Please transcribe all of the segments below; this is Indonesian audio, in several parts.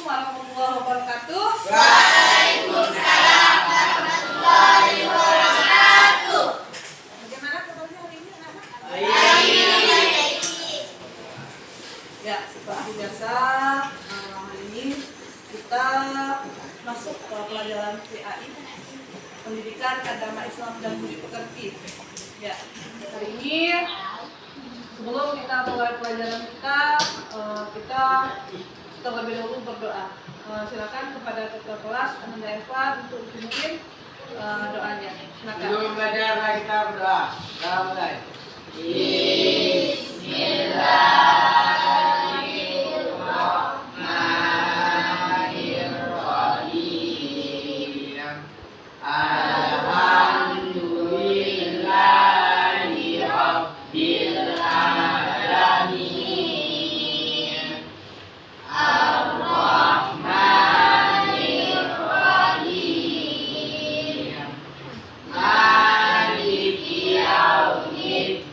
Assalamualaikum warahmatullahi wabarakatuh. Waalaikumsalam warahmatullahi wabarakatuh. Bagaimana kabarnya hari ini anak-anak? Baik. Ya, seperti biasa hari ini kita masuk ke pelajaran PAI, Pendidikan Agama Islam dan Budi Pekerti. Ya, hari ini sebelum kita mulai pelajaran kita terlebih dahulu berdoa. Silakan kepada ketua kelas Ananda Eva untuk memimpin doanya. Silakan. Sebelum belajar kita berdoa. Kita mulai. Bismillahirrahmanirrahim. Alhamdulillahi Rabbil Alamin. Ar-Rahmanir-Rahim. Maliki yaumiddin.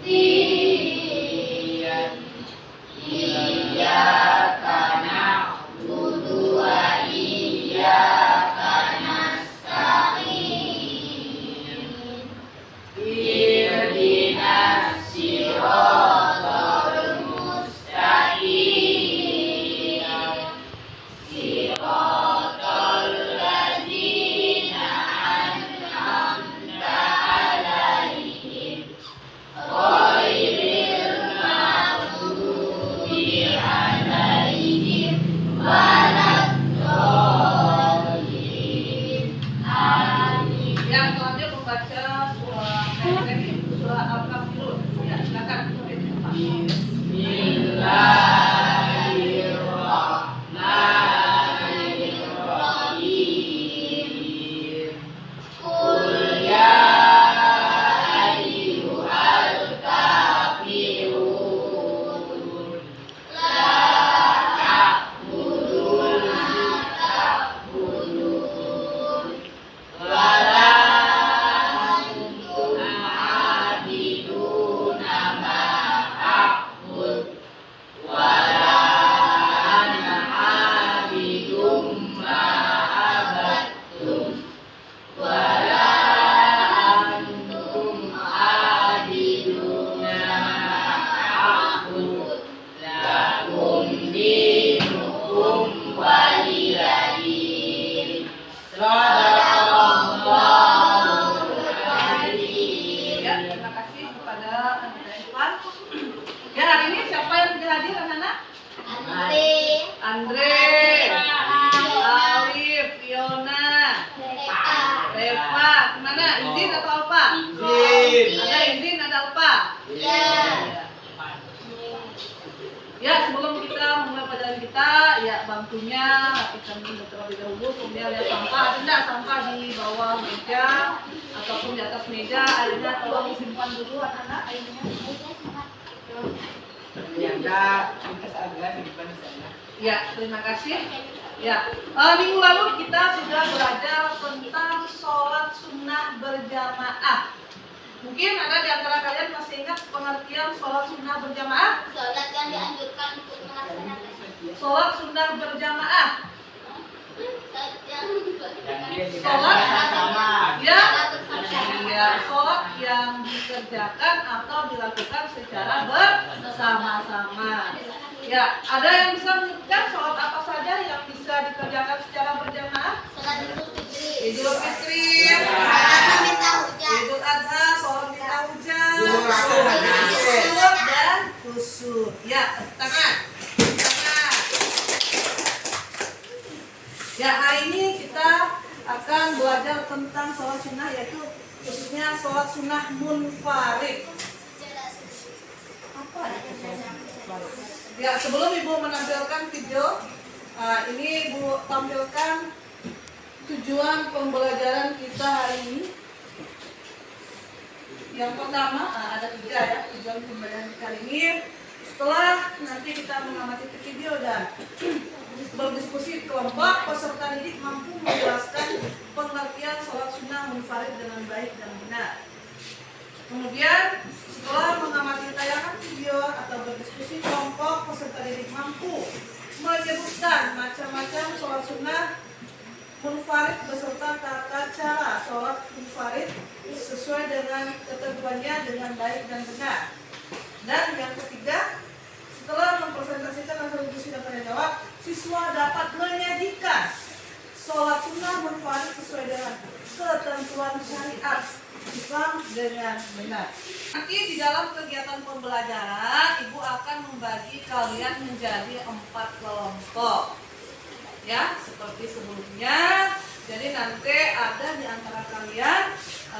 Iyyaka na'budu wa iyyaka nasta'in. Ihdinas siratal mustaqim. Siratal ladzina an'amta 'alaihim ghairil maghdubi 'alaihim waladdallin. Amin. Yang selanjutnya membaca surah Al-Kafirun. Ya, silakan. Bismillahirrahmanirrahim. Qul ya ayyuhal kafirun la ta'budul ta'budun wa la antum 'abiduna ma a'bud wa la ana 'abidum ma abattum wa la antum 'abiduna ma a'bud lakum dinukum waliyadin. Shadaqallahul azim. Ya, terima kasih kepada Ananda Irfan. Ya, hari ini siapa yang tidak hadir, anak-anak? Andre, Alif, Fiona, Reva. Kemana? Izin atau Alfa? Izin. Ada izin, ada Alfa. Ya, sebelum kita mulai pelajaran kita, ya bangkunya kita minum terlebih dahulu. Kemudian lihat sampah, ada enggak sampah di bawah meja ataupun di atas meja? Airnya tolong simpan dulu anak-anak airnya. Ternyata kita agak di depan sana. Ya, terima kasih. Ya, minggu lalu kita sudah belajar tentang sholat sunnah berjamaah. Mungkin ada di antara kalian masih ingat pengertian sholat sunnah berjamaah? Sholat yang dianjurkan untuk melaksanakan Sholat sunnah berjamaah. sholat sama. Ya, bersama. ya, sholat yang dikerjakan atau dilakukan secara bersama-sama. Ya, ada yang bisa menyebutkan sholat apa saja yang bisa dikerjakan secara berjamaah? Sholat Idul Fitri. Idul Fitri, Sholat minta hujan. Idul Adha, sholat minta hujan, Zuhur, dan kusuk. Ya, tangan. Tangan. Ya, hari ini kita akan belajar tentang sholat sunnah, yaitu khususnya sholat sunnah munfarid. Apa itu sholat munfarid? Ya, sebelum Ibu menampilkan video, ini Ibu tampilkan tujuan pembelajaran kita hari ini. Yang pertama, ada 3 ya tujuan pembelajaran kita hari ini. Setelah nanti kita mengamati video dan berdiskusi kelompok, peserta didik mampu menjelaskan pengertian sholat sunnah munfarid dengan baik dan benar. Kemudian setelah mengamati tayangan video atau berdiskusi kelompok, peserta didik mampu menyebutkan macam-macam sholat sunnah munfarid beserta tata cara sholat munfarid sesuai dengan ketentuannya dengan baik dan benar. Dan yang ketiga, setelah mempresentasikan hasil diskusi dan tanya jawab, siswa dapat menyajikan sholat sunnah munfarid sesuai dengan ketentuan syariat Islam dengan benar. Nanti di dalam kegiatan pembelajaran, Ibu akan membagi kalian menjadi 4 kelompok. Ya, seperti sebelumnya. Jadi nanti ada di antara kalian,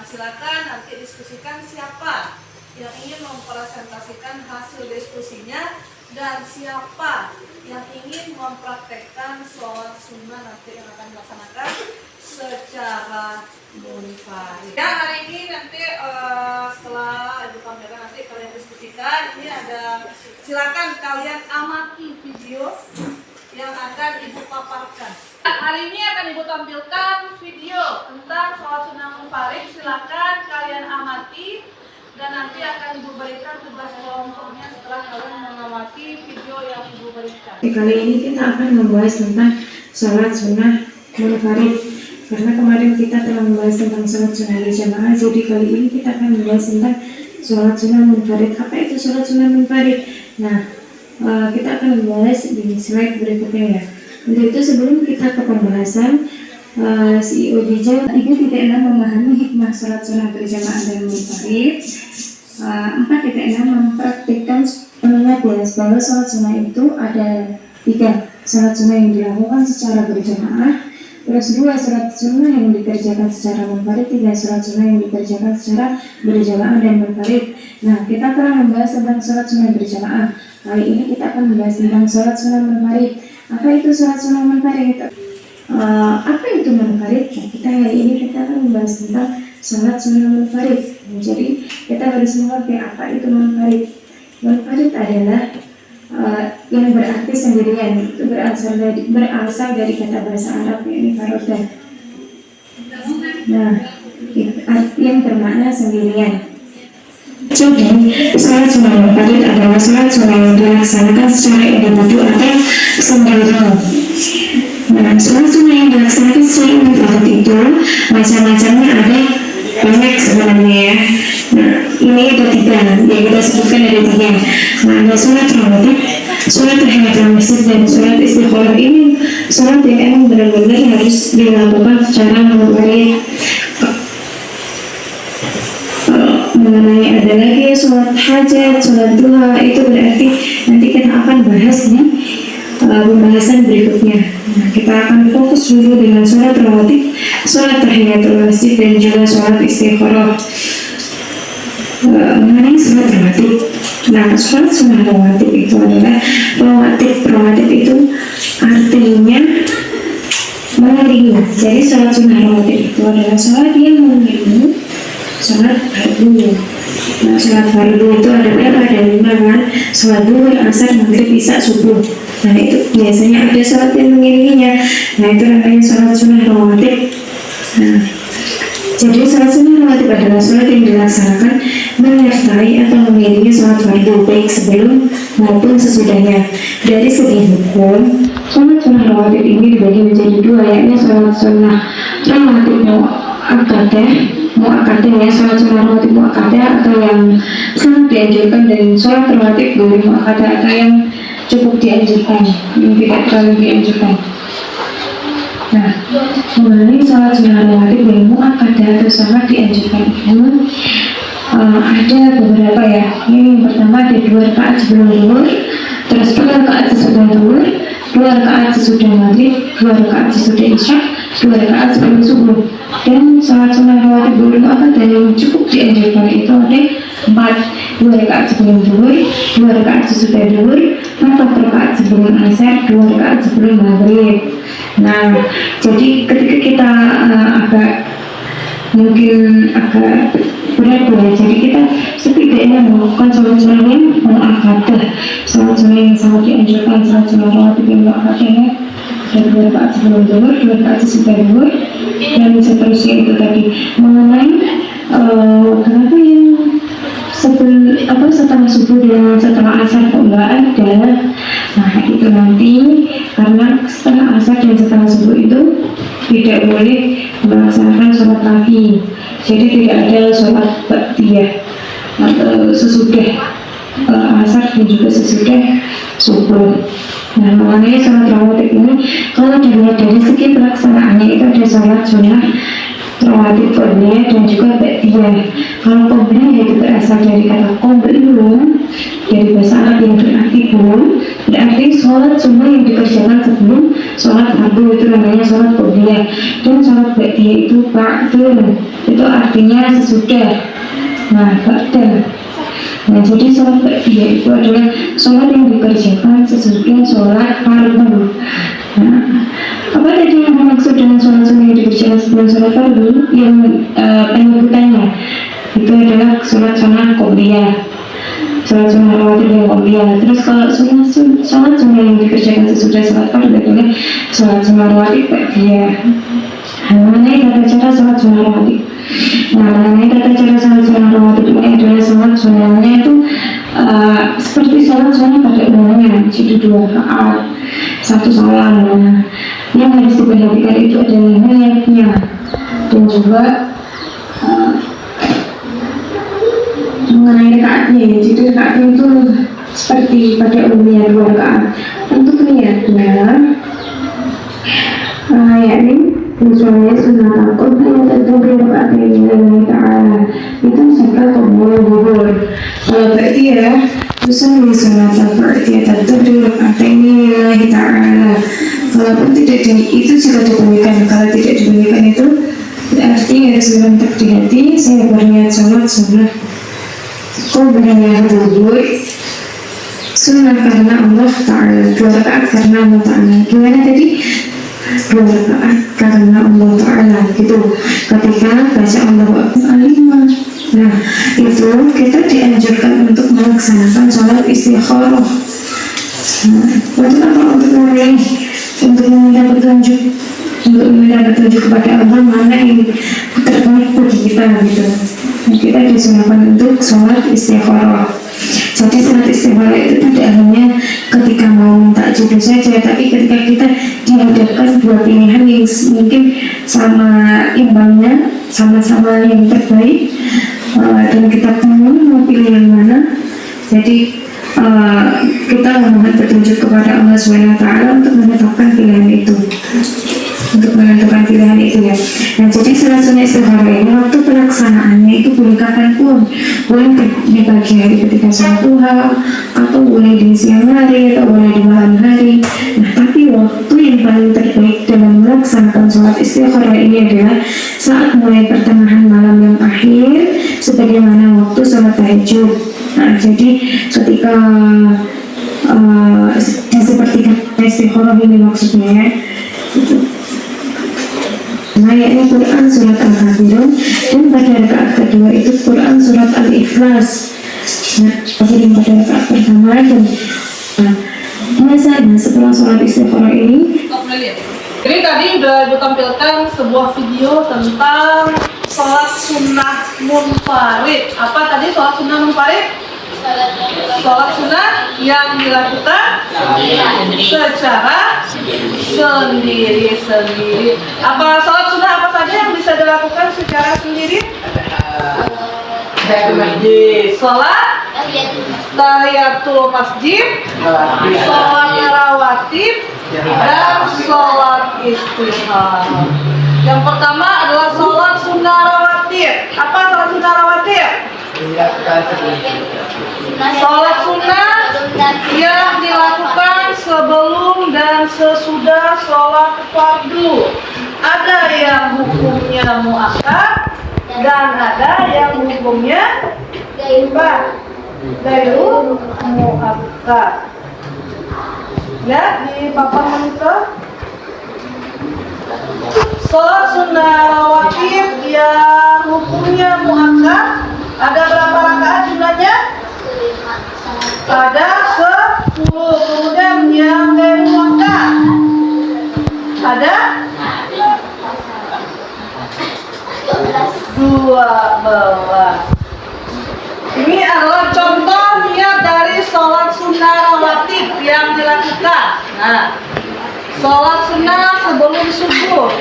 silakan nanti diskusikan siapa yang ingin mempresentasikan hasil diskusinya dan siapa yang ingin mempraktekkan sholat sunnah nanti yang akan dilaksanakan secara munfarid. Ya, hari ini nanti setelah Ibu tampilkan nanti kalian diskusikan. Ini ada, silakan kalian amati video yang akan Ibu paparkan. Hari ini akan Ibu tampilkan video tentang sholat sunnah munfarid. Silakan kalian amati dan nanti akan Ibu berikan tugas kelompoknya setelah kalian mengamati video yang Ibu berikan. Kali ini kita akan membahas tentang sholat sunnah munfarid. Karena kemarin kita telah membahas tentang sholat sunnah berjamaah, jadi kali ini kita akan membahas tentang sholat sunnah munfarid. Apa itu sholat sunnah munfarid? Nah, kita akan membahas di slide berikutnya ya. Untuk itu sebelum kita ke pembahasan, CEO Dija, Ibu tidak memahami hikmah sholat sunnah berjamaah dan munfarid. 4.6 mempraktikkan mengingat ya bahwa sholat sunnah itu ada 3. Sholat sunnah yang dilakukan secara berjamaah, terus 2 sholat sunnah yang dikerjakan secara munfarid, 3 sholat sunnah yang dikerjakan secara berjamaah dan munfarid. Nah, kita pernah membahas tentang sholat sunnah berjamaah. Kali ini kita akan membahas tentang sholat sunnah munfarid. Apa itu sholat sunnah munfarid? Apa itu munfarid? Nah, hari ini kita akan membahas tentang sholat sunnah munfarid. Jadi kita harus mengerti apa itu munfarid. Munfarid adalah yang berarti sendirian. Itu berasal dari kata bahasa Arab yakni farodan. Nah, arti yang bermakna sendirian. Jadi, sholat sunnah munfarid adalah sholat sunnah yang dilaksanakan secara individu atau sendirian. Nah, sholat sunnah yang dilaksanakan secara munfarid itu macam-macamnya ada banyak sebenarnya ya. Nah, ini ada 3 yang kita sebutkan ada 3. Nah, ada sholat rawatib, sholat tahiyatul masjid, dan sholat istikharah. Ini sholat yang emang benar-benar harus dilakukan secara munfarid. Mengenai ada lagi sholat hajat, sholat duha, itu berarti nanti kita akan bahas di pembahasan berikutnya. Nah, kita akan fokus dulu dengan sholat rawatib, sholat tahiyatul masjid, dan juga sholat istikharah. Mengenai sholat rawatib, nah sholat sunnah rawatib itu adalah rawatib itu artinya mengiringi. Jadi sholat sunnah rawatib itu adalah sholat yang mengiringi sholat fardu. Nah, sholat fardu itu ada berapa? Ada 5 kan? Sholat duhur, asar, maghrib, isya, subuh. Nah, itu biasanya ada sholat yang mengiringinya. Nah, itu namanya sholat sunnah rawatib. Nah, jadi sholat sunnah rawatib adalah sholat yang dilaksanakan menyertai atau mengiringi sholat fardu baik sebelum maupun sesudahnya. Dari segi hukum, sholat sunnah rawatib ini dibagi menjadi 2, yakni sholat sunnah rawatib muakkadah ya, sholat sunnah rawatib muakkadah atau yang sangat dianjurkan, dan sholat rawatib dari muakkadah atau yang cukup dianjurkan, yang tidak terlalu dianjurkan. Nah, mengenai sholat sunnah rawatib yang muakkadah atau sangat dianjurkan itu ada beberapa ya. Ini yang pertama ada 2 rakaat sebelum zuhur, terus 2 rakaat sesudah zuhur, 2 rakaat sesudah maghrib, 2 rakaat sesudah isya, 2 rakaat sebelum subuh. Dan sholat sunnah rawatib muakkadah yang cukup dianjurkan itu ada 4, 2 rakaat sebelum zuhur, 2 rakaat sesudah zuhur, 4 rakaat sebelum asar, 2 rakaat sebelum maghrib. Nah, jadi ketika kita mungkin agak berat ya, jadi kita setidaknya melakukan sholat sunnah yang muakkadah, sholat sunnah yang sangat dianjurkan, sholat sunnah rawatib yang muakkadahnya dari 2 rakaat sebelum zuhur, 2 rakaat sesudah zuhur, dan seterusnya. Itu tadi mengenai kenapa yang setelah subuh dan setelah asar kok nggak ada. Nah, Nah itu nanti karena setelah asar dan setelah subuh itu tidak boleh melaksanakan sholat lagi. Jadi tidak ada sholat ba'diyah atau sesudah asar dan juga sesudah subuh. Nah mengenai sholat rawatib ini, kalau dilihat dari segi pelaksanaannya itu ada sholat sunnah rawatib qobliyah dan juga ba'diyah. Kalau qobliyah itu berasal dari kata qobliyun, dari bahasa Arab yang berarti belum, berarti sholat sunnah yang dikerjakan sebelum sholat fardu itu namanya sholat qobliyah. Dan sholat ba'diyah itu ba'dun, itu artinya sesudah. Nah ba'da. Nah jadi sholat ba'diyah itu adalah sholat yang dikerjakan sesudah sholat fardu. Nah, apa tadi yang dimaksud dengan sholat sunnah yang dikerjakan sebelum sholat fardu? Yang penyebutannya itu adalah sholat sunnah qobliyah, sholat sunnah rawatib yang qobliyah. Terus kalau sholat sunnah yang dikerjakan sesudah sholat fardu adalah sholat sunnah rawatib ba'diyah. Mengenai tata cara sholat sunnah rawatib. Nah, mengenai tata cara sholat sunnah rawatib ini adalah sholat sunnahnya itu seperti sholat sunnah pada umumnya, jadi 2 rakaat, 1 salam. Nah, yang harus diperhatikan itu adalah niatnya dan juga mengenai rakaatnya. Jadi rakaatnya itu seperti pada umumnya 2 rakaat. Untuk niatnya, yakni misalnya sunnah takut yang tertulis rakaat ini ta'ala itu jika kabul gugur. Kalau berarti ya misalnya sunnah berarti tertulis rakaat ini lillahi ta'ala. Walaupun tidak itu jika dibunyikan, kalau tidak dibunyikan itu berarti harus berantak di hati. Saya berniat sholat sunnah qobliyah dulu, sunnah karena Allah Ta'ala, 2 rakaat karena Allah Ta'ala. Gimana tadi? 2 rakaat karena Allah Ta'ala gitu. Ketika baca Allahu Akbar 5. Nah itu kita dianjurkan untuk melaksanakan sholat istikharah. Nah, untuk apa? Untuk memilih, untuk meminta petunjuk, untuk meminta petunjuk kepada Allah mana yang terbaik bagi kita gitu. Nah, kita disunahkan untuk sholat istikharah. Jadi sholat istikharah itu tidak hanya ketika mau minta jodoh saja, tapi ketika kita dihadapkan 2 pilihan yang mungkin sama imbangnya, sama-sama yang terbaik, dan kita bingung mau pilih yang mana. Jadi kita memohon petunjuk kepada Allah SWT untuk menetapkan pilihan itu, untuk menentukan pilihan itu ya. Nah jadi sholat sunnah istikharah ini waktu pelaksanaannya itu boleh kapanpun, boleh di pagi hari ketika sholat duha, atau boleh di siang hari, atau boleh di malam hari. Nah tapi waktu yang paling terbaik dalam melaksanakan sholat istikharah ini adalah saat mulai pertengahan malam yang akhir, sebagaimana waktu sholat tahajud. Nah jadi ketika di sepertiga istikharah ini maksudnya itu. Nah yakni Quran surat Al-Kafirun, dan pada rakaat kedua itu Quran surat Al-Ikhlas. Nah pada rakaat pertama dan biasanya setelah sholat istikharah ini. Jadi tadi udah Ibu tampilkan sebuah video tentang sholat sunnah munfarid. Apa tadi sholat sunnah munfarid? Sholat sunnah yang dilakukan secara sendiri-sendiri. Apa sholat sunnah apa saja yang bisa dilakukan secara sendiri? Sholat tahiyatul masjid, sholat rawatib, dan sholat istikharah. Yang pertama adalah sholat sunnah rawatib. Apa sholat sunnah rawatib? Sholat sunnah yang dilakukan sebelum dan sesudah sholat fardu. Ada yang hukumnya muakkad dan ada yang hukumnya gairu muakkad. Ya, di papan monitor. Sholat sunnah rawatib yang hukumnya muakkad ada berapa rakaat jumlahnya? Ada 10. Kemudian yang gairu muakkad ada 12. Ini adalah contoh niat dari sholat sholat sunnah rawatib yang dilakukan. Nah, sholat sunnah sebelum subuh.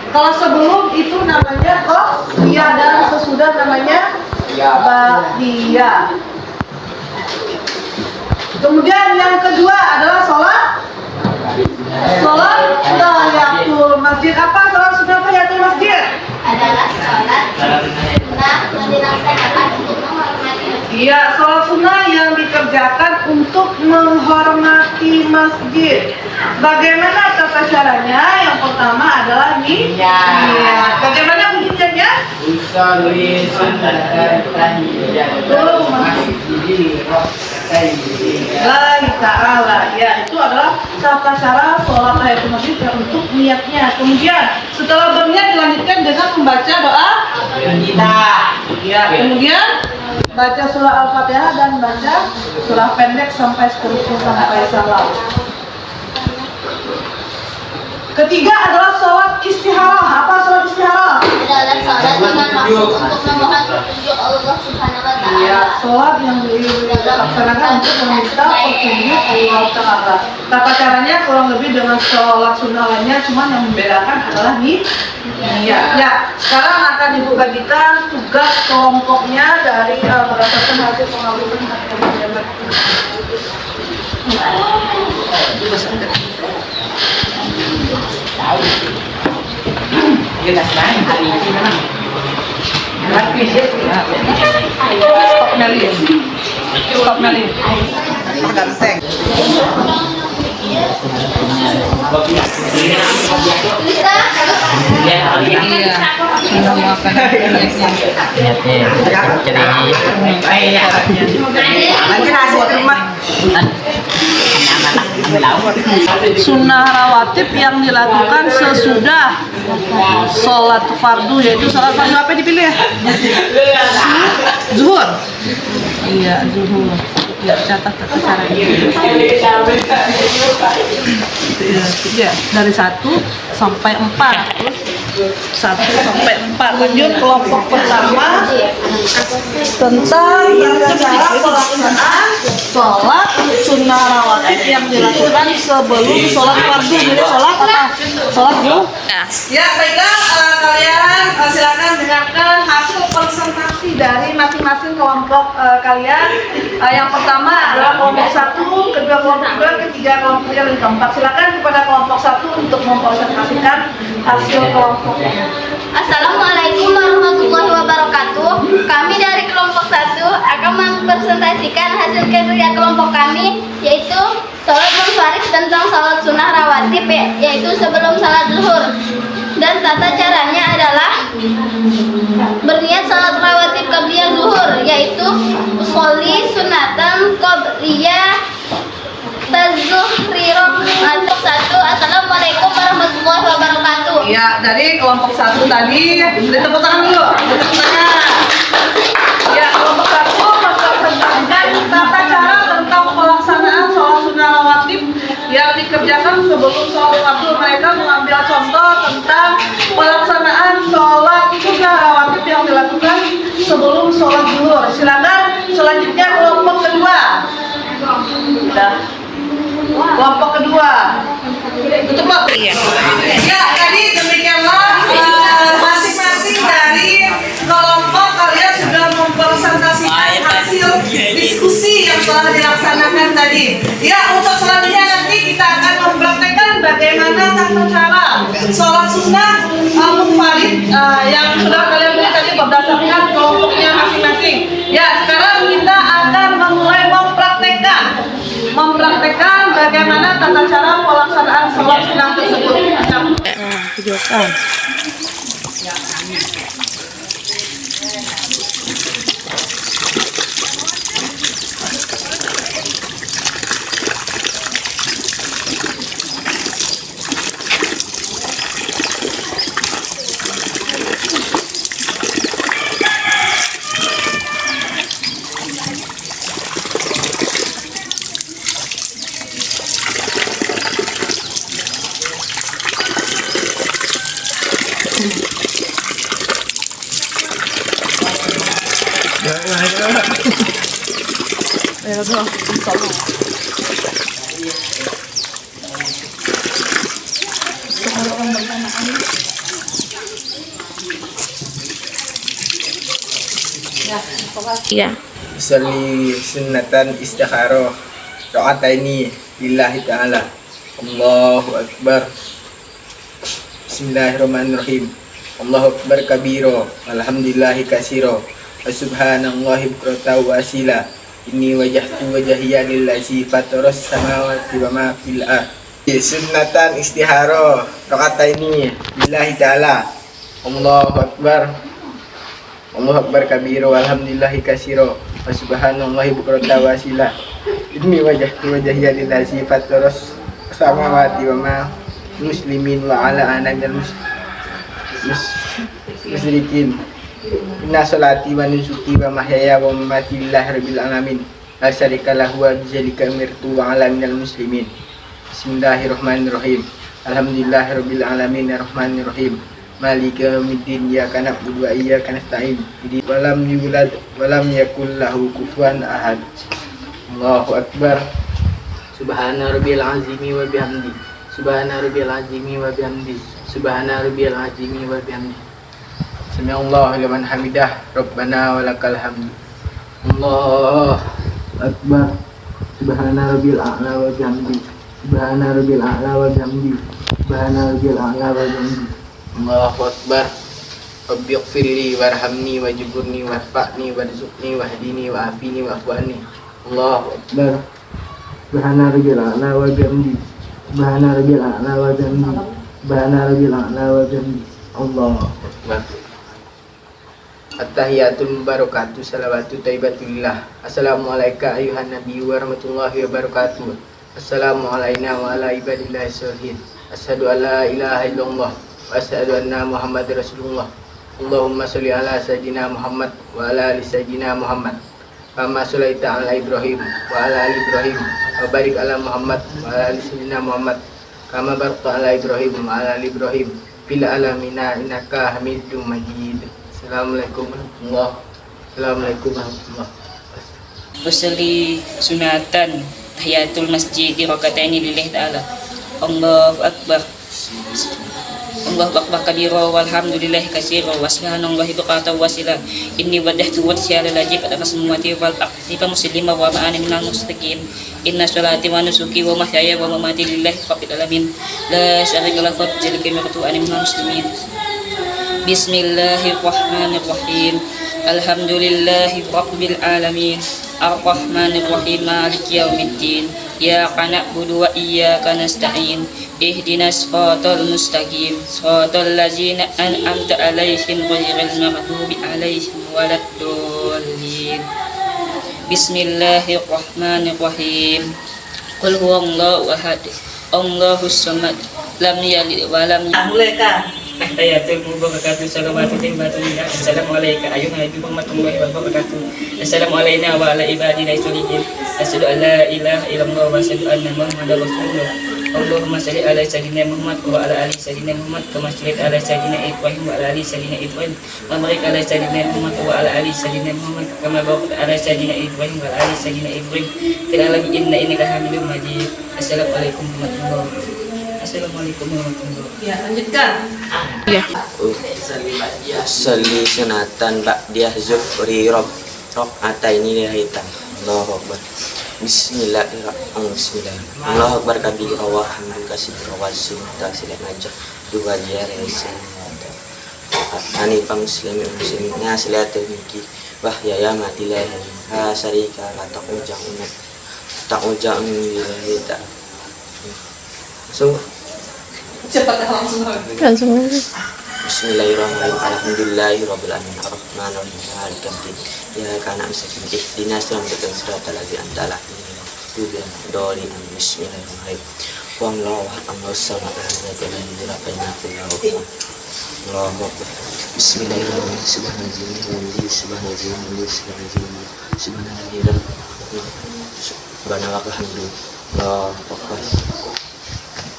Kalau sebelum itu namanya qobliyah dan sesudah namanya ba'diyah. Kemudian yang kedua adalah sholat tahiyatul masjid. Apa sholat sunnah tahiyatul masjid? Adalah sholat sunnah yang dilaksanakan untuk menghormati masjid. Iya, sholat sunnah yang dikerjakan untuk menghormati masjid. Bagaimana tata caranya? Yang pertama adalah niat. Bagaimana bunyinya? Usolli sunatan tahiyatul masjid Lillahi ta'ala. Ya, itu adalah tata cara sholat tahiyatul masjid untuk niatnya. Kemudian setelah berniat dilanjutkan dengan membaca doa kita. ya. Kemudian baca surah Al-Fatihah dan baca surah pendek sampai seterusnya sampai salam. Ketiga adalah sholat istikharah. Apa sholat istikharah? Adalah sholat dengan maksud untuk memohon petunjuk Allah Subhanahu wa Ta'ala. Ya, sholat yang dilaksanakan untuk meminta petunjuk Allah Ta'ala. Tata caranya kurang lebih dengan sholat sunnah lainnya, cuma yang membedakan adalah niat. Ya, sekarang akan dibagikan tugas kelompoknya dari berdasarkan hasil pengawasan Kita sekarang hari ini memang tapi Stop Nelly. ganteng. Bisa? Sunnah rawatib yang dilakukan sesudah sholat fardu, yaitu sholat fardu apa dipilih? Zuhur. Iya, zuhur. Ya, catat caranya. Ya, dari 1 sampai 4. 1 sampai 4. Lanjut kelompok pertama tentang cara pelaksanaan sholat sunnah rawatib yang dilakukan sebelum sholat fardu. Jadi sholat apa? Sholat zuhur. Ya, baiklah, kalian silakan dengarkan hasil presentasi dari masing-masing kelompok kalian. Yang pertama adalah kelompok 1, kedua kelompok 2, ketiga kelompok 3, dan keempat. Silakan kepada kelompok 1 untuk mempresentasikan hasil kelompoknya. Assalamualaikum warahmatullahi wabarakatuh. Kami dari kelompok 1 akan mempresentasikan hasil kerja kelompok kami, yaitu sholat munfarid tentang sholat sunnah rawatib, yaitu sebelum sholat zuhur. Dan tata caranya adalah berniat sholat rawatib qabliyah zuhur, yaitu usolli sunatan qabliyah tazuhriroh. Untuk 1. Assalamualaikum warahmatullahi wabarakatuh. Ya, dari kelompok 1 tadi, beri tepuk tangan dulu. Tepuk tangan. Ya, kelompok 1 mempresentasikan tata cara tentang pelaksanaan sholat sunnah rawatib yang dikerjakan sebelum sholat fardu. Mereka mengambil contoh tentang pelaksanaan sholat sunnah rawatib yang dilakukan sebelum sholat zuhur. Silakan selanjutnya kelompok kedua. Sudah. Kelompok kedua. Tutup. Iya. Ya, tadi demikianlah masing-masing dari kelompok kalian sudah mempresentasikan hasil diskusi yang telah dilaksanakan tadi. Ya, untuk selanjutnya nanti kita akan mempraktekkan bagaimana tata cara sholat sunnah munfarid yang sudah kalian beri tadi berdasarkan kelompoknya masing-masing. Ya, sekarang kita akan memulai mempraktekkan bagaimana tata cara pelaksanaan sholat sunnah tersebut. Videokan. Pero doon ang kukunta mo. Gusto ko lang magmamakan. Iya. Usalli sunnatan istikharo rakaataini lillahi ta'ala. Allahu Akbar. Bismillahirrahmanirrahim. Allahu Akbar kabiro. Alhamdulillahi kasiro. Wa subhanallahi bukrata wa asila. Inni wajahtu wajhiya lillazi fataras samawati wa ma fil ardi. Sunnatan istiharo rakaataini lillahi ta'ala. Allahu Akbar. Allahu Akbar kabiro. Alhamdulillahi kasiro. Wa subhanallahi bukrata wa asila. Inni wajahtu wajhiya lillazi fataras samawati wa ma muslimin wa ala ana minal musyrikin. Inna salati wa nusuki wa mahyaya wa mamati lillahi rabbil alamin. La syarika lahu wa bidzalika umirtu wa ala minal muslimin. Bismillahirrahmanirrahim. Alhamdulillahi rabbil alamin arrahmanir rahim. Maliki yaumiddin iyyaka na'budu wa iyyaka nasta'in. Walam yulad walam yakul lahu kufuwan ahad. Allahu Akbar. Subhana rabbil azimi wa bihamdi. Subhana rabbil azimi wa bihamdi. Subhana rabbil azimi wa bihamdi. Sami'allahu liman hamidah. Rabbana walakal hamd. Allahu Akbar. Subhana rabbil a'la wa bihamdi. Subhana rabbil a'la wa bihamdi. Subhana rabbil a'la wa bihamdi. Allahu Akbar. Rabbi ighfirli warhamni wajburni warfa'ni warzuqni wahdini wa'afini wa'afwani. Allahu Akbar. Subhana rabbil a'la wa bihamdi. Subhana rabbil a'la wa bihamdi. Subhana rabbil a'la wa bihamdi. Allahu Akbar. At-tahiyatul mubarakatuh salawatu thayyibatulillah. Assalamualaikum ayuhan nabi wa rahmatullahi wa barakatuh. Assalamu alaina wa ala ibadillahi sholihin. Asyhadu an la ilaha illallah wa asyhadu anna Muhammadar Rasulullah. Allahumma sholli ala sayyidina Muhammad wa ala ali sayyidina Muhammad. Kama sholaita ala Ibrahim wa ala ali Ibrahim wa barik ala Muhammad wa ala ali sayyidina Muhammad. Kama barakta ala Ibrahim wa ala ali Ibrahim fil alamina innaka Hamidum Majid. Assalamualaikum warahmatullahi wabarakatuh. Assalamualaikum warahmatullahi wabarakatuh. Usolli sunatan tahiyatul masjid rakataini lillahi ta'ala. Allahu Akbar. Allahu Akbar kabira walhamdulillahi katsira wa subhanallahi bukratan wa asila. Inni wadahtu wajhiya lillahi pada samawati wal ardi muslimah wa ma ana minal musyrikin. Inna sholati wa nusuki wa mahyaya wa mamati lillahi rabbil alamin. La syarika lahu wa bidzalika umirtu wa ana minal muslimin. Bismillahirrahmanirrahim. Alhamdulillahi rabbil alamin. Ar-Rahmanir Rahim. Maliki yaumiddin. Iyyaka na'budu wa iyyaka nasta'in. Ihdinas siratal mustaqim. Siratal ladzina an'amta 'alaihim ghairil maghdubi 'alaihim waladdallin. Bismillahirrahmanirrahim. Qul huwallahu ahad. Allahus samad. Lam yalid wa lam yulad. Mulai ka. Tahiyatul mubarakatuh salawatu thayyibatulillah. Assalamualaikum ayuhan nabi warahmatullahi wabarakatuh. Assalamu alayna wa ala ibadina sholihin. Asyhadu an la ilaha illallah wa asyhadu anna Muhammadar Rasulullah. Allahumma shalli ala sayyidina Muhammad wa ala ali sayyidina Muhammad kama shallaita ala sayyidina Ibrahim wa ala ali sayyidina Ibrahim wa barik ala sayyidina Muhammad wa ala ali sayyidina Muhammad kama barakta ala sayyidina Ibrahim wa ala ali sayyidina Ibrahim fil alamin innaka Hamidum Majid. Assalamualaikum warahmatullahi wabarakatuh. Assalamualaikum warahmatullahi wabarakatuh. Ya, lanjutkan. Salli sunatan ba'diyah zuhri rakaataini lillahi ta'ala. Allahu Akbar. Bismillahirrahmanirrahim. Bismillahirrahmanirrahim. Allahu Akbar kabira wa hamdu kasira wa sunnata silan ajah dua jari sinata. Ani pa muslimin muslimnya silatu miki wahya ya matilah ha syarika la ta'uja'un lillahi ta'ala. So Cepat langsung. Bismillahirrahmanirrahim. Alhamdulillahi rabbil alamin arrahmanir rahim maliki yaumiddin. Ya kana mustaqim ihdinas siratal ladzina an'amta 'alaihim. Bismillahirrahmanirrahim. Wallahu Allahu samad lam yalid wa lam yulad. Allahu Akbar. Bismillahirrahmanirrahim. Subhanallah subhanallah hamdu. Allahu Akbar.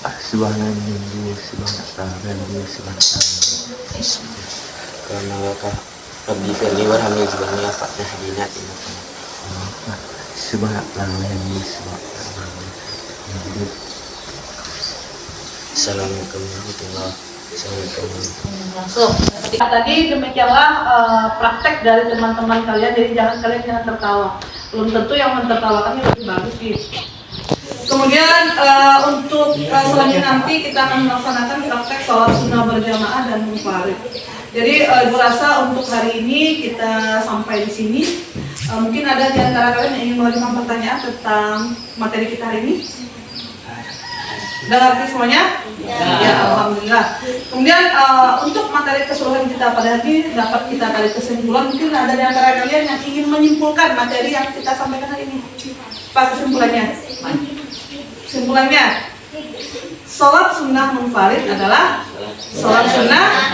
Subhanallah karena Rabbi firli warhamni jibani afatna hadinat Assalamualaikum warahmatullahi wabarakatuh. Langsung. Tadi demikianlah praktek dari teman-teman kalian. Jadi kalian jangan tertawa. Belum tentu yang mentertawakannya lebih bagus sih. Kemudian untuk selanjutnya nanti kita akan melaksanakan praktek sholat sunnah berjamaah dan munfarid. Jadi Ibu rasa untuk hari ini kita sampai di sini. Mungkin ada di antara kalian yang ingin mengajukan pertanyaan tentang materi kita hari ini. Udah ngerti semuanya? Ya, alhamdulillah. Kemudian untuk materi keseluruhan kita pada hari ini dapat kita tarik kesimpulan. Mungkin ada di antara kalian yang ingin menyimpulkan materi yang kita sampaikan hari ini. Apa kesimpulannya? Kesimpulannya, sholat sunnah munfarid adalah sholat sunnah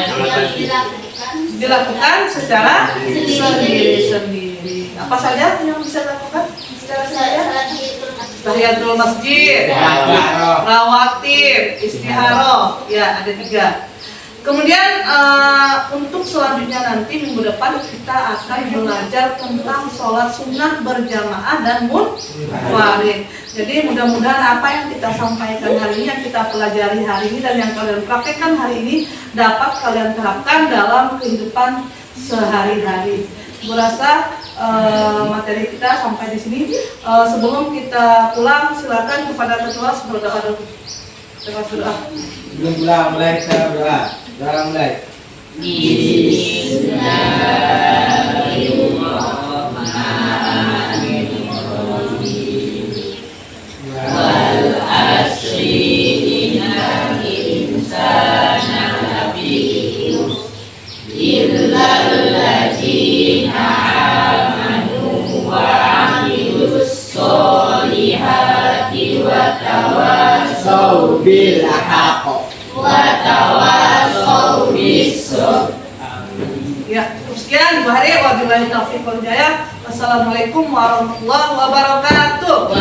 dilakukan secara sendiri-sendiri. Apa saja yang bisa dilakukan secara sendiri? Tahiyatul masjid, rawatib, istiharoh, ya ada 3. Kemudian untuk selanjutnya nanti minggu depan kita akan belajar tentang sholat sunnah berjamaah dan munfarid. Jadi mudah-mudahan apa yang kita sampaikan hari ini, yang kita pelajari hari ini dan yang kalian praktekkan hari ini dapat kalian terapkan dalam kehidupan sehari-hari. Berasa materi kita sampai di sini. Sebelum kita pulang, silakan kepada ketua berdoa dulu. Berdoa. Belum pulang, mulai kita berdoa. Doa mulai. Ya, sekian Ibu Hari, wabillahi taufiq wal hidayah. Wassalamualaikum warahmatullahi wabarakatuh.